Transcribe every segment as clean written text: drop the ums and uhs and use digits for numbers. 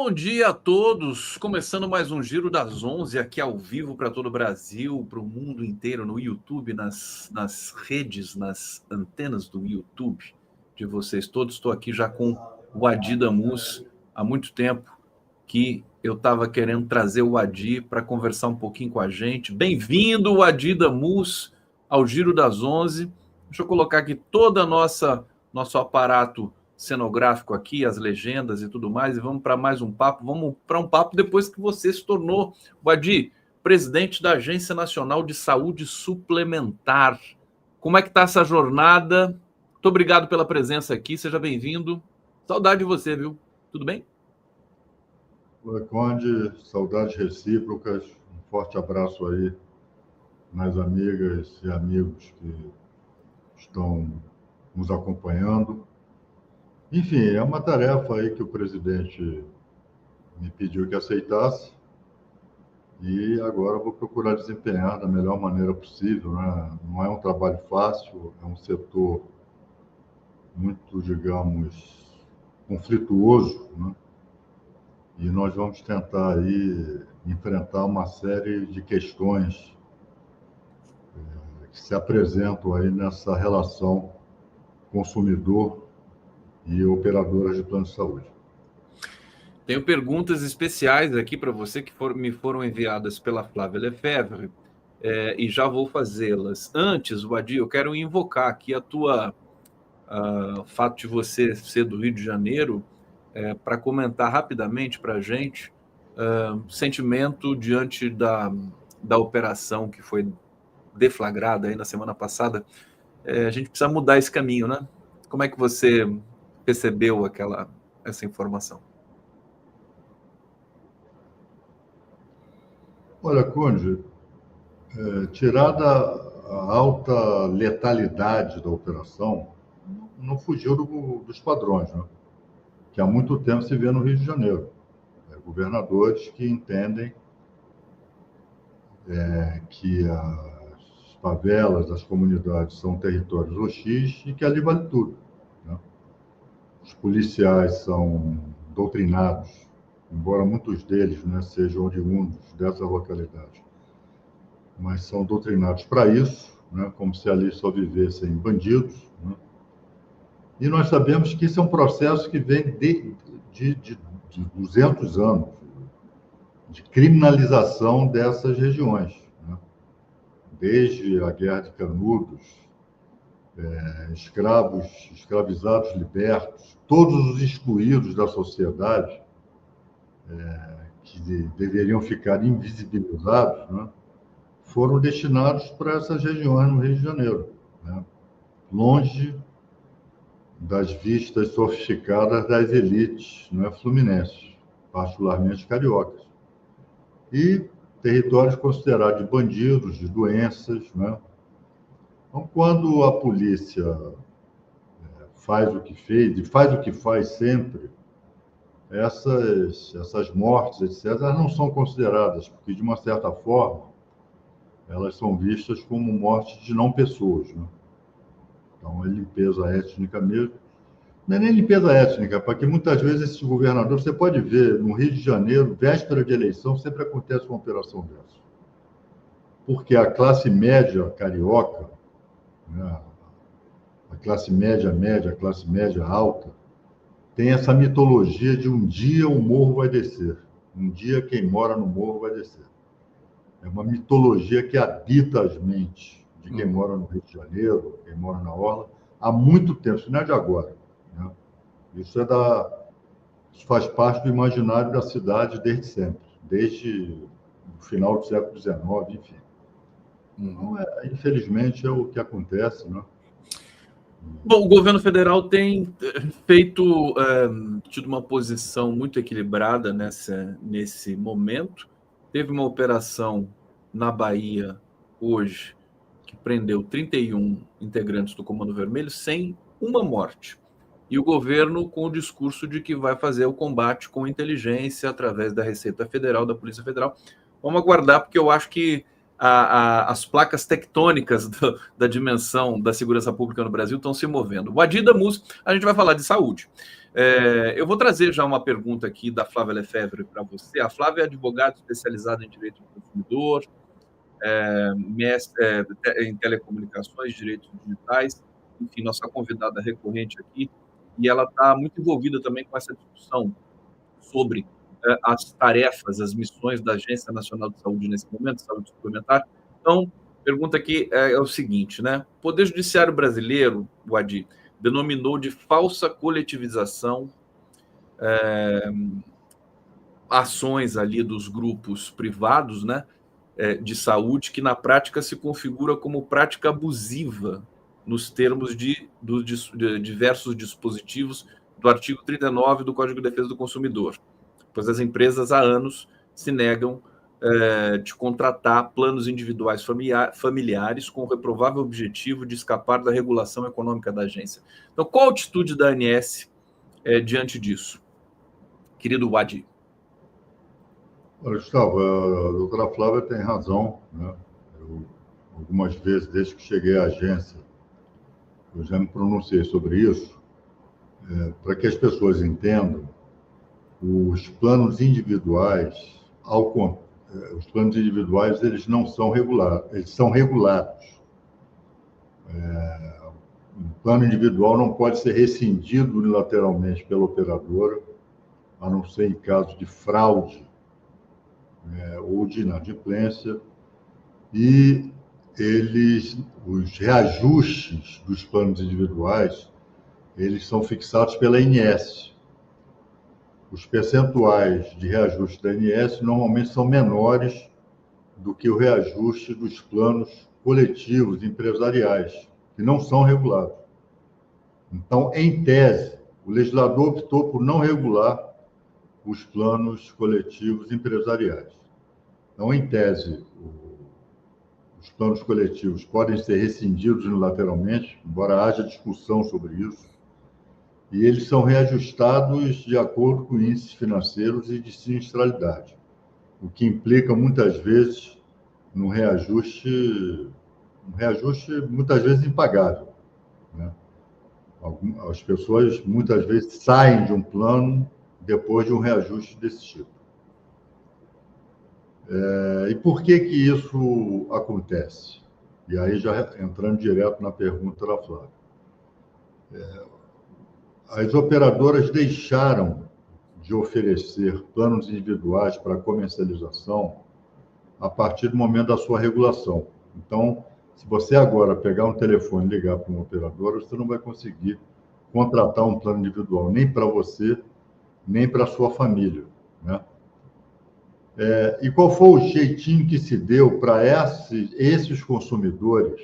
Bom dia a todos, começando mais um Giro das 11 aqui ao vivo para todo o Brasil, para o mundo inteiro, no YouTube, nas redes, nas antenas do YouTube de vocês todos. Estou aqui já com o Adi Damus há muito tempo que eu estava querendo trazer o Adi para conversar um pouquinho com a gente. Bem-vindo, Adi Damus, ao Giro das 11. Deixa eu colocar aqui todo nosso aparato cenográfico aqui, as legendas e tudo mais, e vamos para mais um papo. Vamos para um papo depois que você se tornou, Adi, presidente da Agência Nacional de Saúde Suplementar. Como é que está essa jornada? Muito obrigado pela presença aqui, seja bem-vindo. Saudade de você, viu? Tudo bem? Oi, Conde, saudades recíprocas. Um forte abraço aí nas amigas e amigos que estão nos acompanhando. Enfim, é uma tarefa aí que o presidente me pediu que aceitasse e agora vou procurar desempenhar da melhor maneira possível, né? Não é um trabalho fácil, é um setor muito, digamos, conflituoso, né? E nós vamos tentar aí enfrentar uma série de questões que se apresentam aí nessa relação consumidor e operadoras de plano de saúde. Tenho perguntas especiais aqui para você que me foram enviadas pela Flávia Lefebvre, e já vou fazê-las. Antes, Adi, eu quero invocar aqui o fato de você ser do Rio de Janeiro, para comentar rapidamente para a gente sentimento diante da operação que foi deflagrada aí na semana passada. A gente precisa mudar esse caminho, né? Como é que você recebeu essa informação? Olha, Conde, tirada a alta letalidade da operação, não fugiu dos padrões, né? Que há muito tempo se vê no Rio de Janeiro. Governadores que entendem que as favelas, as comunidades são territórios hostis e que ali vale tudo, né? Os policiais são doutrinados, embora muitos deles, né, sejam oriundos dessa localidade, mas são doutrinados para isso, né, como se ali só vivessem bandidos, né? E nós sabemos que isso é um processo que vem de 200 anos de criminalização dessas regiões, né? Desde a Guerra de Canudos, escravizados libertos, todos os excluídos da sociedade, que deveriam ficar invisibilizados, né, foram destinados para essas regiões no Rio de Janeiro, né, longe das vistas sofisticadas das elites, né, fluminenses, particularmente cariocas. E territórios considerados de bandidos, de doenças, né? Então, quando a polícia faz o que fez e faz o que faz sempre, essas mortes, etc., elas não são consideradas, porque, de uma certa forma, elas são vistas como mortes de não pessoas, né? Então, é limpeza étnica mesmo. Não é nem limpeza étnica, porque muitas vezes esses governadores, você pode ver, no Rio de Janeiro, véspera de eleição, sempre acontece uma operação dessa. Porque a classe média carioca, né, a classe média média, a classe média alta, tem essa mitologia de um dia o morro vai descer, um dia quem mora no morro vai descer. É uma mitologia que habita as mentes de quem mora no Rio de Janeiro, quem mora na Orla, há muito tempo, isso não é de agora, né? Isso faz parte do imaginário da cidade desde sempre, desde o final do século XIX, enfim. Então, infelizmente, é o que acontece, né? Bom, o governo federal tem tido uma posição muito equilibrada nesse momento. Teve uma operação na Bahia hoje que prendeu 31 integrantes do Comando Vermelho sem uma morte. E o governo com o discurso de que vai fazer o combate com inteligência através da Receita Federal, da Polícia Federal. Vamos aguardar, porque eu acho que as placas tectônicas da dimensão da segurança pública no Brasil estão se movendo. O Adi Damus, a gente vai falar de saúde. Eu vou trazer já uma pergunta aqui da Flávia Lefebvre para você. A Flávia é advogada especializada em direito do consumidor, mestre em telecomunicações, direitos digitais, enfim, nossa convidada recorrente aqui, e ela está muito envolvida também com essa discussão sobre as tarefas, as missões da Agência Nacional de Saúde nesse momento, saúde suplementar. Então, pergunta aqui é o seguinte, né? O Poder Judiciário brasileiro, o ADI, denominou de falsa coletivização ações ali dos grupos privados, né, de saúde, que na prática se configura como prática abusiva nos termos de diversos dispositivos do artigo 39 do Código de Defesa do Consumidor, pois as empresas há anos se negam de contratar planos individuais familiares com o reprovável objetivo de escapar da regulação econômica da agência. Então, qual a atitude da ANS diante disso? Querido Wadi. Olha, Gustavo, a doutora Flávia tem razão, né? Algumas vezes, desde que cheguei à agência, eu já me pronunciei sobre isso, para que as pessoas entendam, os planos individuais, os planos individuais, eles não são regulados, eles são regulados. Um plano individual não pode ser rescindido unilateralmente pela operadora, a não ser em caso de fraude ou de inadimplência, e os reajustes dos planos individuais, eles são fixados pela ANS. Os percentuais de reajuste da ANS normalmente são menores do que o reajuste dos planos coletivos empresariais, que não são regulados. Então, em tese, o legislador optou por não regular os planos coletivos empresariais. Então, em tese, os planos coletivos podem ser rescindidos unilateralmente, embora haja discussão sobre isso, e eles são reajustados de acordo com índices financeiros e de sinistralidade, o que implica, muitas vezes, um reajuste muitas vezes impagável, né? As pessoas, muitas vezes, saem de um plano depois de um reajuste desse tipo. E por que isso acontece? E aí, já entrando direto na pergunta da Flávia. As operadoras deixaram de oferecer planos individuais para comercialização a partir do momento da sua regulação. Então, se você agora pegar um telefone e ligar para uma operadora, você não vai conseguir contratar um plano individual, nem para você, nem para a sua família, né? E qual foi o jeitinho que se deu para esses consumidores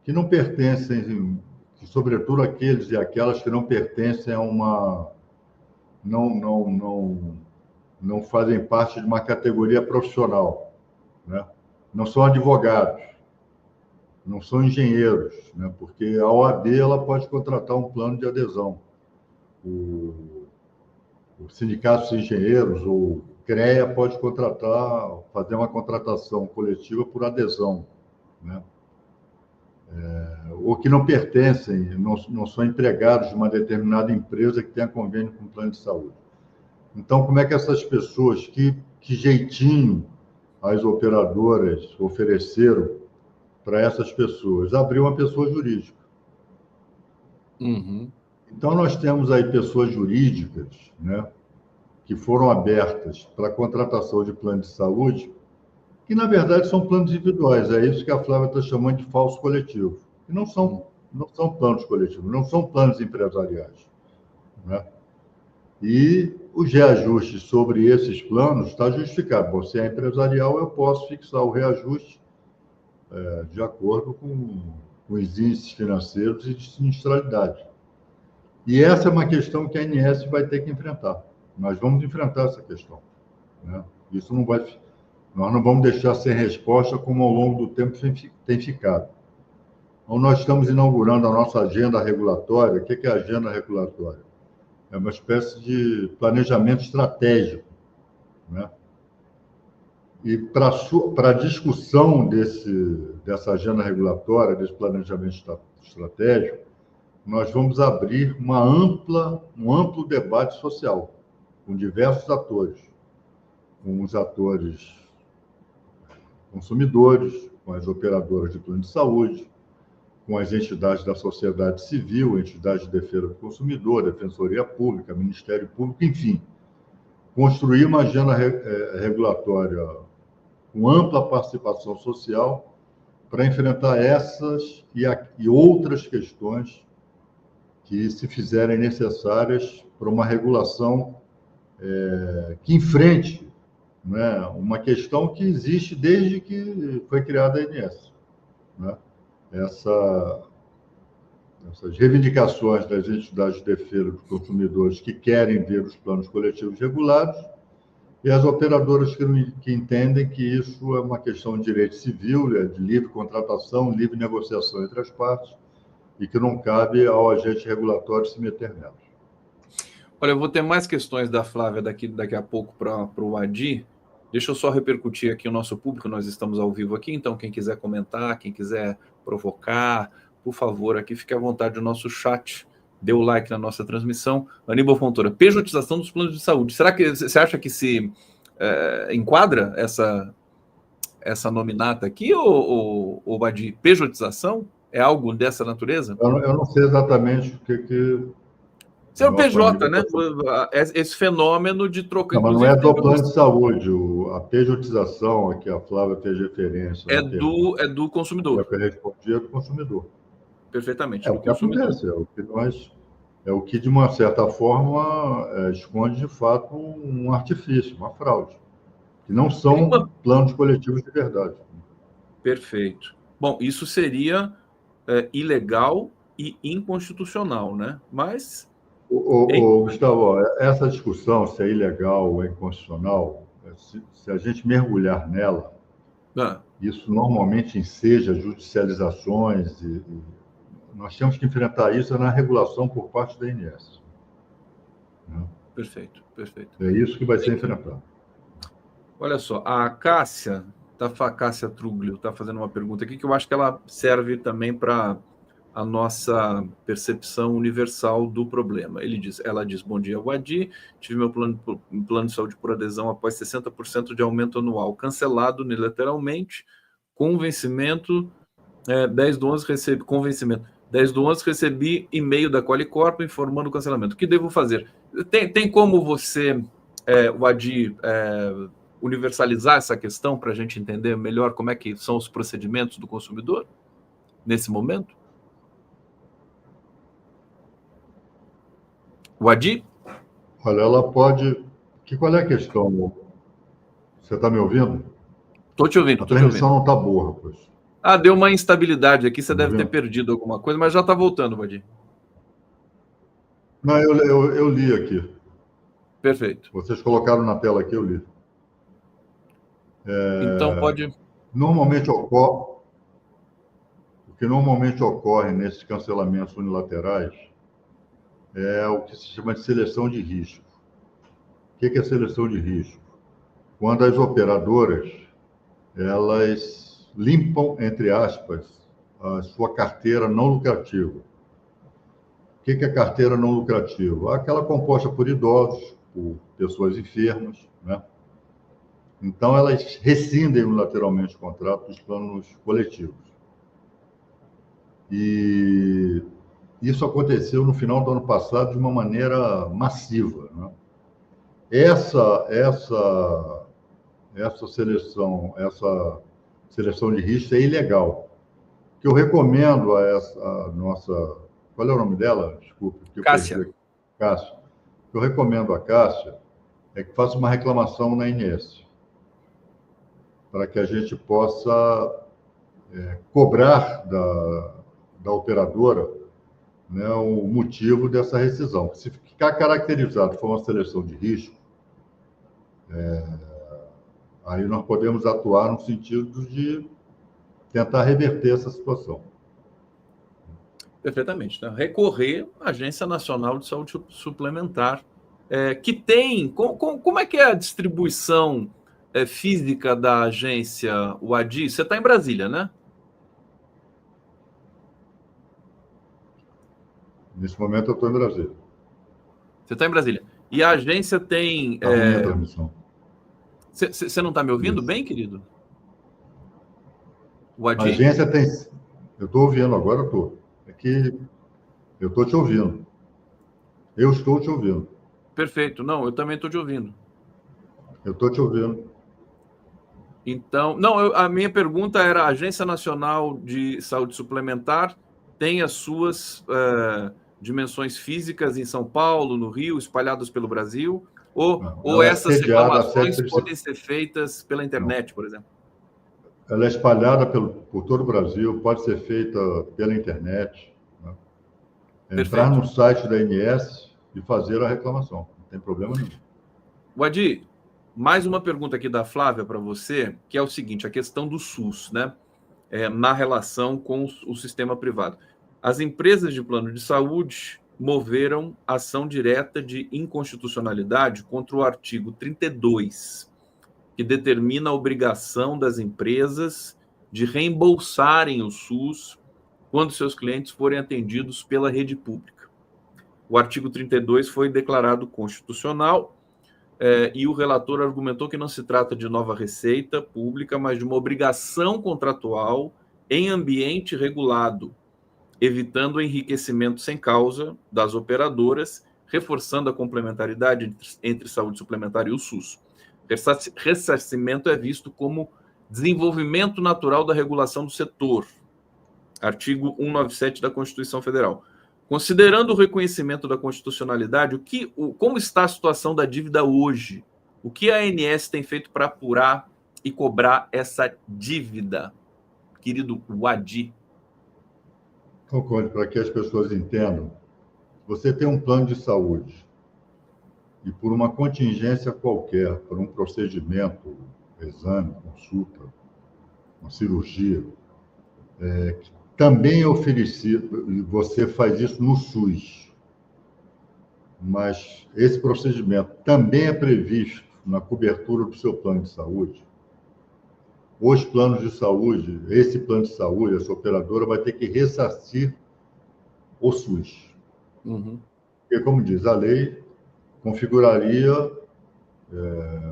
que não pertencem, que, sobretudo aqueles e aquelas que não pertencem a uma... não fazem parte de uma categoria profissional, né? Não são advogados, não são engenheiros, né? Porque a OAB ela pode contratar um plano de adesão. O Sindicato de Engenheiros ou CREA pode fazer uma contratação coletiva por adesão, né? Ou que não pertencem, não são empregados de uma determinada empresa que tenha convênio com o plano de saúde. Então, como é que essas pessoas, que jeitinho as operadoras ofereceram para essas pessoas? Abrir uma pessoa jurídica. Uhum. Então, nós temos aí pessoas jurídicas, né, que foram abertas para a contratação de plano de saúde, que, na verdade, são planos individuais. É isso que a Flávia está chamando de falso coletivo. E não são planos coletivos, não são planos empresariais, né? E os reajustes sobre esses planos está justificado. Você é empresarial, eu posso fixar o reajuste de acordo com os índices financeiros e de sinistralidade. E essa é uma questão que a ANS vai ter que enfrentar. Nós vamos enfrentar essa questão, né? Isso não vai... Nós não vamos deixar sem resposta como ao longo do tempo tem ficado. Então, nós estamos inaugurando a nossa agenda regulatória. O que é a agenda regulatória? É uma espécie de planejamento estratégico, né? E para a discussão dessa agenda regulatória, desse planejamento estratégico, nós vamos abrir um amplo debate social, com diversos atores, com os atores consumidores, com as operadoras de plano de saúde, com as entidades da sociedade civil, entidades de defesa do consumidor, Defensoria Pública, Ministério Público, enfim. Construir uma agenda regulatória com ampla participação social para enfrentar essas e outras questões que se fizerem necessárias para uma regulação que enfrente, né, uma questão que existe desde que foi criada a ANS. Né? Essas reivindicações das entidades de defesa dos consumidores que querem ver os planos coletivos regulados e as operadoras que entendem que isso é uma questão de direito civil, de livre contratação, livre negociação entre as partes, e que não cabe ao agente regulatório se meter nelas. Olha, eu vou ter mais questões da Flávia daqui a pouco para o Adi. Deixa eu só repercutir aqui o nosso público, nós estamos ao vivo aqui, então quem quiser comentar, quem quiser provocar, por favor, aqui fique à vontade no nosso chat, dê o like na nossa transmissão. Aníbal Fontoura, pejotização dos planos de saúde. Será que você acha que se enquadra essa nominata aqui, ou Adi? Pejotização? É algo dessa natureza? Eu não sei exatamente o que Seu PJ, né? Esse fenômeno de troca. Não, mas não é do plano de saúde. A pejotização, a que a Flávia fez referência. É do consumidor. É respondia do consumidor. Perfeitamente. É o que acontece, é o que, de uma certa forma, esconde, de fato, um artifício, uma fraude. Que não são planos coletivos de verdade. Perfeito. Bom, isso seria ilegal e inconstitucional, né? Mas... Gustavo, essa discussão se é ilegal ou é inconstitucional, se a gente mergulhar nela, isso normalmente enseja judicializações e nós temos que enfrentar isso na regulação por parte da ANS. Né? Perfeito. É isso que vai ser enfrentado. Olha só, a Cássia Truglio está fazendo uma pergunta aqui que eu acho que ela serve também para a nossa percepção universal do problema. Ela diz, bom dia, Adi, tive meu plano de saúde por adesão após 60% de aumento anual, cancelado unilateralmente, com vencimento 10 do 11 recebi, com vencimento. 10 do 11 recebi e-mail da Qualicorp informando o cancelamento. O que devo fazer? Tem como você, Adi, universalizar essa questão para a gente entender melhor como é que são os procedimentos do consumidor nesse momento? O Adi? Olha, ela pode... Qual é a questão? Você está me ouvindo? Estou te ouvindo. A transmissão não está boa, rapaz. Deu uma instabilidade aqui, você deve ter perdido alguma coisa, mas já está voltando, Adi. Não, eu li aqui. Perfeito. Vocês colocaram na tela aqui, eu li. Então pode... Normalmente ocorre... O que normalmente ocorre nesses cancelamentos unilaterais é o que se chama de seleção de risco. O que é seleção de risco? Quando as operadoras, elas limpam, entre aspas, a sua carteira não lucrativa. O que é carteira não lucrativa? Aquela composta por idosos, por pessoas enfermas, né? Então, elas rescindem unilateralmente o contrato dos planos coletivos. E isso aconteceu no final do ano passado de uma maneira massiva, né? Essa seleção de risco é ilegal. O que eu recomendo a nossa... Qual é o nome dela? Desculpe. Cássia. Cássia. O que eu recomendo a Cássia é que faça uma reclamação na ANS, para que a gente possa cobrar da operadora, né, o motivo dessa rescisão. Se ficar caracterizado como uma seleção de risco, aí nós podemos atuar no sentido de tentar reverter essa situação. Perfeitamente. Né? Recorrer à Agência Nacional de Saúde Suplementar, que tem... Como é que é a distribuição física da agência, o Adi? Você está em Brasília, né? Nesse momento eu estou em Brasília. Você está em Brasília. E a agência tem... Está ruim a transmissão. Você não está me ouvindo Isso. bem, querido? O A Adi? agência tem... Eu estou ouvindo, agora eu estou. É que eu estou te ouvindo. Eu estou te ouvindo. Perfeito. Não, eu também estou te ouvindo. Eu estou te ouvindo. Então, não, a minha pergunta era: a Agência Nacional de Saúde Suplementar tem as suas dimensões físicas em São Paulo, no Rio, espalhadas pelo Brasil? Ou Ela é essas sediada, reclamações podem ser feitas pela internet, por exemplo? Ela é espalhada por todo o Brasil, pode ser feita pela internet. Né? Entrar no site da ANS e fazer a reclamação, não tem problema nenhum. Wadi, mais uma pergunta aqui da Flávia para você, que é o seguinte: a questão do SUS, né? Na relação com o sistema privado. As empresas de plano de saúde moveram ação direta de inconstitucionalidade contra o artigo 32, que determina a obrigação das empresas de reembolsarem o SUS quando seus clientes forem atendidos pela rede pública. O artigo 32 foi declarado constitucional e o relator argumentou que não se trata de nova receita pública, mas de uma obrigação contratual em ambiente regulado, evitando o enriquecimento sem causa das operadoras, reforçando a complementaridade entre saúde suplementar e o SUS. Ressarcimento é visto como desenvolvimento natural da regulação do setor. Artigo 197 da Constituição Federal. Considerando o reconhecimento da constitucionalidade, como está a situação da dívida hoje? O que a ANS tem feito para apurar e cobrar essa dívida, querido Wadi? Concordo, para que as pessoas entendam. Você tem um plano de saúde e por uma contingência qualquer, por um procedimento, exame, consulta, uma cirurgia, também é oferecido, e você faz isso no SUS, mas esse procedimento também é previsto na cobertura do seu plano de saúde. Os planos de saúde, esse plano de saúde, essa operadora vai ter que ressarcir o SUS. Uhum. Porque, como diz a lei, configuraria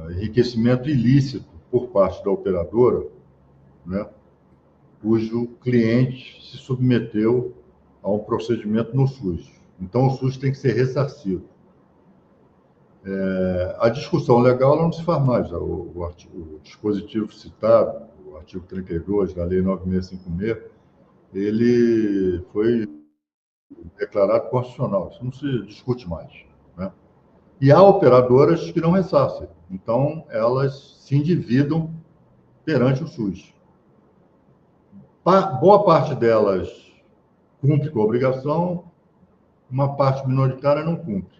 enriquecimento ilícito por parte da operadora, né, cujo cliente se submeteu a um procedimento no SUS. Então, o SUS tem que ser ressarcido. A discussão legal ela não se faz mais. O dispositivo citado, o artigo 32 da Lei 9656, ele foi declarado constitucional. Isso não se discute mais. Né? E há operadoras que não ressarcem. Então, elas se endividam perante o SUS. Boa parte delas cumpre com a obrigação, uma parte minoritária não cumpre.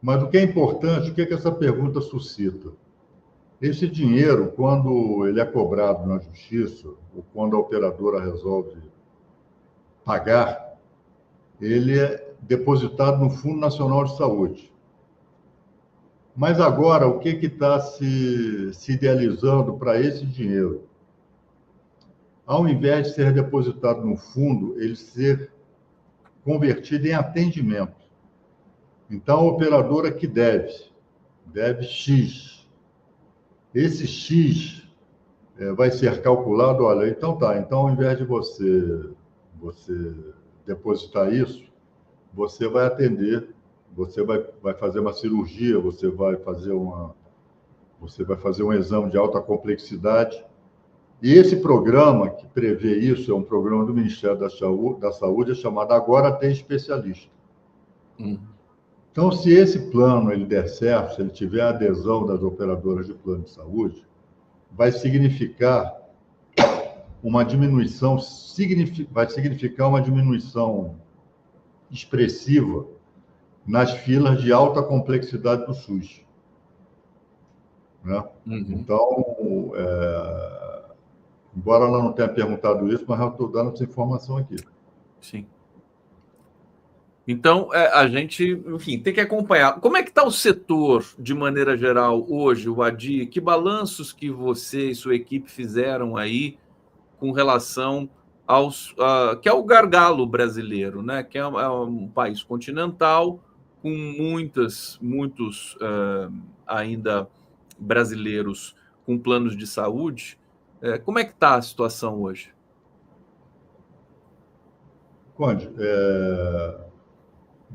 Mas o que é importante, o que essa pergunta suscita? Esse dinheiro, quando ele é cobrado na justiça, ou quando a operadora resolve pagar, ele é depositado no Fundo Nacional de Saúde. Mas agora, o que está se idealizando para esse dinheiro? Ao invés de ser depositado no fundo, ele ser convertido em atendimento. Então, a operadora que deve X. Esse X vai ser calculado, olha, então ao invés de você depositar isso, você vai atender, você vai fazer uma cirurgia, você vai fazer um exame de alta complexidade. E esse programa que prevê isso é um programa do Ministério da Saúde, é chamado Agora Tem Especialista. Então, se esse plano ele der certo, se ele tiver a adesão das operadoras de plano de saúde, vai significar uma diminuição, expressiva nas filas de alta complexidade do SUS. Né? Então, embora ela não tenha perguntado isso, mas eu estou dando essa informação aqui. Sim. Então, a gente, enfim, tem que acompanhar. Como é que está o setor, de maneira geral, hoje, Wadi? Que balanços que você e sua equipe fizeram aí com relação que é o gargalo brasileiro, né? Que é um país continental com muitos ainda brasileiros com planos de saúde. Como é que está a situação hoje? Conde,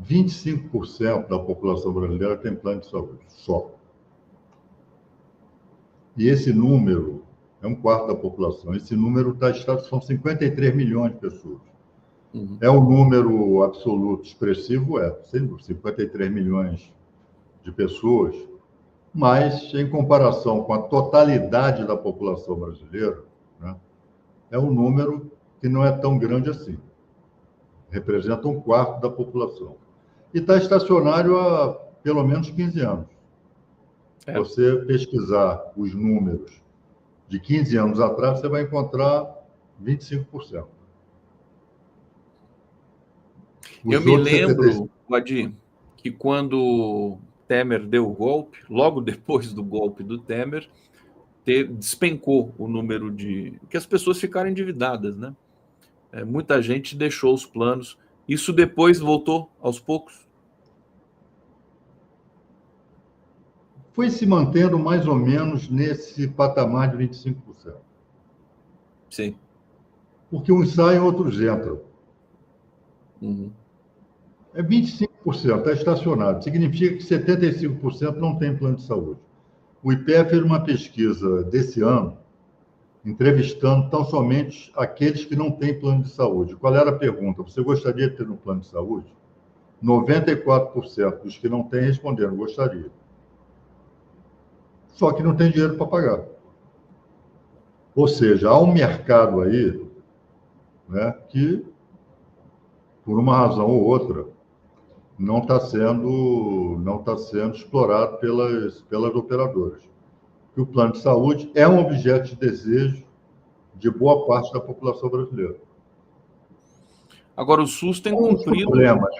25% da população brasileira tem plano de saúde, só. E esse número é um quarto da população. Esse número são 53 milhões de pessoas. Uhum. É um número absoluto expressivo, 53 milhões de pessoas, mas em comparação com a totalidade da população brasileira, né, é um número que não é tão grande assim. Representa um quarto da população. E está estacionário há pelo menos 15 anos. Se você pesquisar os números de 15 anos atrás, você vai encontrar 25%. Eu me lembro, Adi, que quando Temer deu o golpe, logo depois do golpe do Temer, despencou o número que as pessoas ficaram endividadas, né? Muita gente deixou os planos. Isso depois voltou aos poucos? Foi se mantendo mais ou menos nesse patamar de 25%. Sim. Porque uns saem, outros entram. Uhum. É 25%, está estacionado. Significa que 75% não tem plano de saúde. O IPE fez uma pesquisa desse ano, entrevistando tão somente aqueles que não têm plano de saúde. Qual era a pergunta? Você gostaria de ter um plano de saúde? 94% dos que não têm responderam, gostaria. Só que não tem dinheiro para pagar. Ou seja, há um mercado aí, né, que, por uma razão ou outra, não está sendo explorado pelas operadoras. E o plano de saúde é um objeto de desejo de boa parte da população brasileira. Agora, o SUS tem cumprido...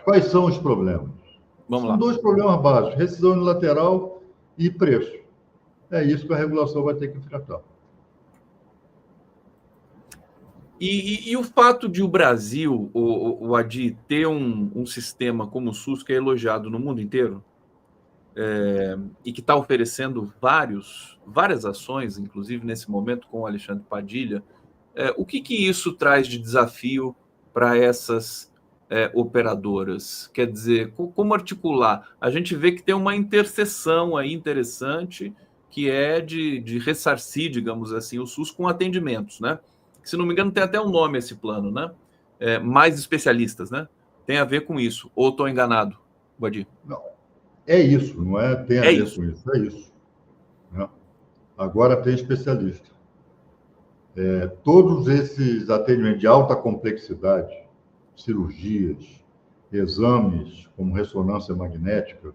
Quais são os problemas? Vamos São lá. 2 problemas básicos, rescisão unilateral e preço. É isso que a regulação vai ter que enfrentar. E o fato de o Brasil, o Adi, ter um sistema como o SUS, que é elogiado no mundo inteiro, e que está oferecendo várias ações, inclusive nesse momento com o Alexandre Padilha, o que isso traz de desafio para essas operadoras? Quer dizer, como articular? A gente vê que tem uma interseção aí interessante, que é de ressarcir, digamos assim, o SUS com atendimentos, né? Se não me engano, tem até um nome esse plano, né? Mais especialistas, né? Tem a ver com isso. Ou estou enganado, Guadi? Não, é isso, não é tem a ver isso. com isso, é isso. Né? Agora tem especialista. Todos esses atendimentos de alta complexidade, cirurgias, exames como ressonância magnética,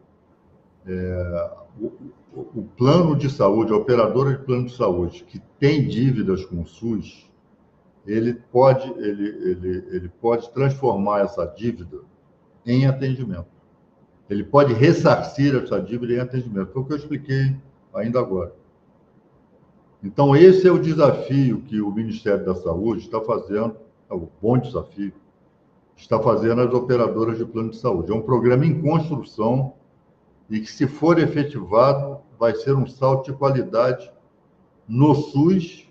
o plano de saúde, a operadora de plano de saúde que tem dívidas com o SUS, ele pode transformar essa dívida em atendimento. Ele pode ressarcir essa dívida em atendimento. Foi o que eu expliquei ainda agora. Então, esse é o desafio que o Ministério da Saúde está fazendo, é um bom desafio, está fazendo as operadoras de plano de saúde. É um programa em construção e que, se for efetivado, vai ser um salto de qualidade no SUS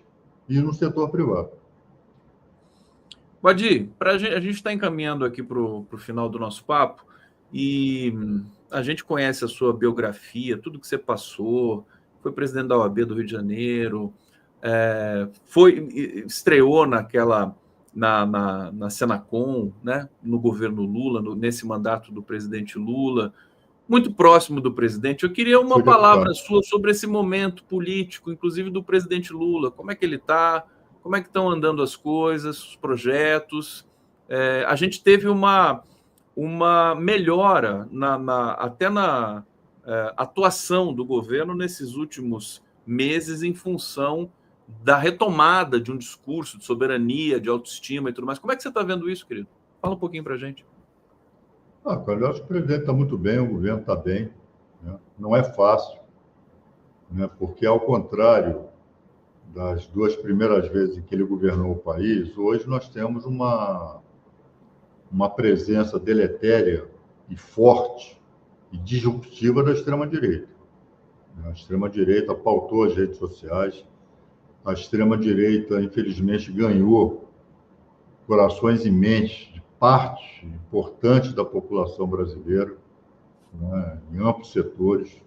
e no setor privado. Guadi, a gente está encaminhando aqui para o final do nosso papo e a gente conhece a sua biografia, tudo que você passou, foi presidente da OAB do Rio de Janeiro, estreou na Senacom, né, no governo Lula, nesse mandato do presidente Lula, muito próximo do presidente. Eu queria uma palavra sua sobre esse momento político, inclusive do presidente Lula. Como é que ele está? Como é que estão andando as coisas, os projetos? A gente teve uma melhora até na atuação do governo nesses últimos meses em função da retomada de um discurso de soberania, de autoestima e tudo mais. Como é que você está vendo isso, querido? Fala um pouquinho para a gente. Eu acho que o presidente está muito bem, o governo está bem. Né? Não é fácil, né? Porque, ao contrário das 2 primeiras vezes em que ele governou o país, hoje nós temos uma presença deletéria e forte e disruptiva da extrema-direita. A extrema-direita pautou as redes sociais, a extrema-direita, infelizmente, ganhou corações e mentes de parte importante da população brasileira, né, em amplos setores,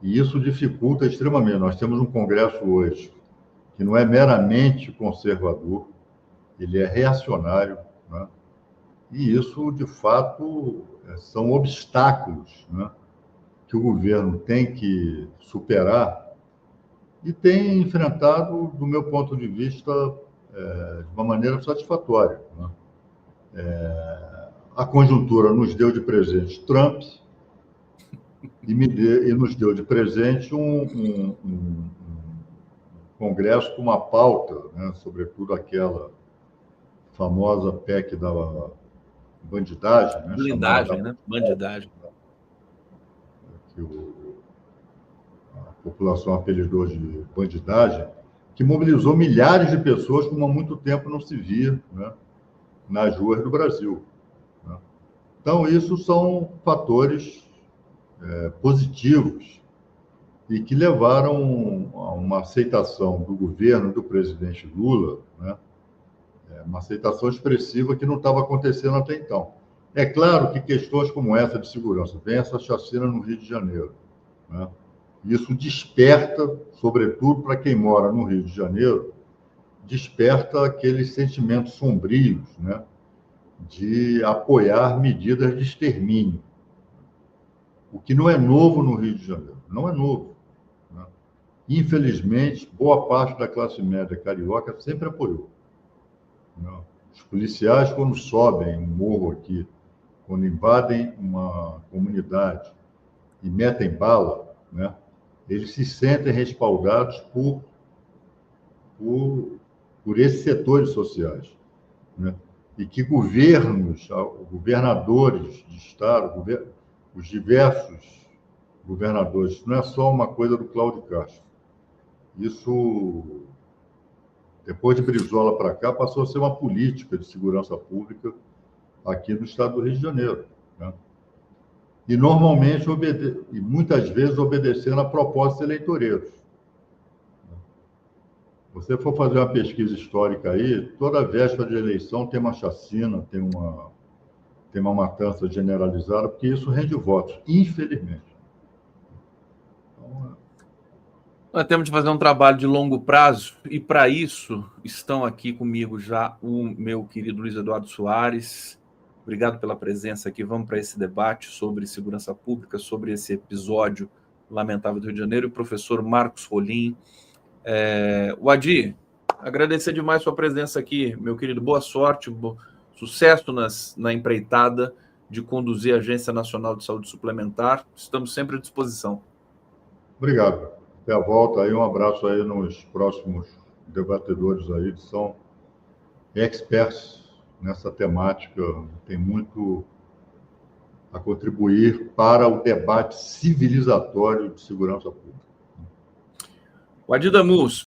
e isso dificulta extremamente. Nós temos um Congresso hoje que não é meramente conservador, ele é reacionário, né? E isso, de fato, são obstáculos, né, que o governo tem que superar e tem enfrentado, do meu ponto de vista, de uma maneira satisfatória, né? A conjuntura nos deu de presente Trump e nos deu de presente um Congresso com uma pauta, né, sobretudo aquela famosa PEC da bandidagem, né, Blindagem, né? Bandidagem. Que a população apelidou de bandidagem, que mobilizou milhares de pessoas como há muito tempo não se via, né, nas ruas do Brasil, né? Então, isso são fatores positivos e que levaram a uma aceitação do governo do presidente Lula, né, uma aceitação expressiva que não estava acontecendo até então. É claro que questões como essa de segurança, vem essa chacina no Rio de Janeiro, né? Isso desperta, sobretudo para quem mora no Rio de Janeiro, desperta aqueles sentimentos sombrios, né, de apoiar medidas de extermínio. O que não é novo no Rio de Janeiro, não é novo, né? Infelizmente, boa parte da classe média carioca sempre apoiou, né? Os policiais, quando sobem um morro aqui, quando invadem uma comunidade e metem bala, né, eles se sentem respaldados por esses setores sociais, né? E que governadores de Estado, os diversos governadores, isso não é só uma coisa do Cláudio Castro. Isso, depois de Brizola para cá, passou a ser uma política de segurança pública aqui no estado do Rio de Janeiro, né? E normalmente, e muitas vezes, obedecendo a propostas eleitoreiros. Você for fazer uma pesquisa histórica aí, toda véspera de eleição tem uma chacina, tem uma matança generalizada, porque isso rende votos, infelizmente. Então, nós temos de fazer um trabalho de longo prazo e, para isso, estão aqui comigo já o meu querido Luiz Eduardo Soares. Obrigado pela presença aqui. Vamos para esse debate sobre segurança pública, sobre esse episódio lamentável do Rio de Janeiro. E o professor Marcos Rolim. Wadi, agradecer demais sua presença aqui, meu querido. Boa sorte, sucesso na empreitada de conduzir a Agência Nacional de Saúde Suplementar. Estamos sempre à disposição. obrigado. Até a volta aí, um abraço aí nos próximos debatedores aí, que são experts nessa temática, tem muito a contribuir para o debate civilizatório de segurança pública. Wadi Damus,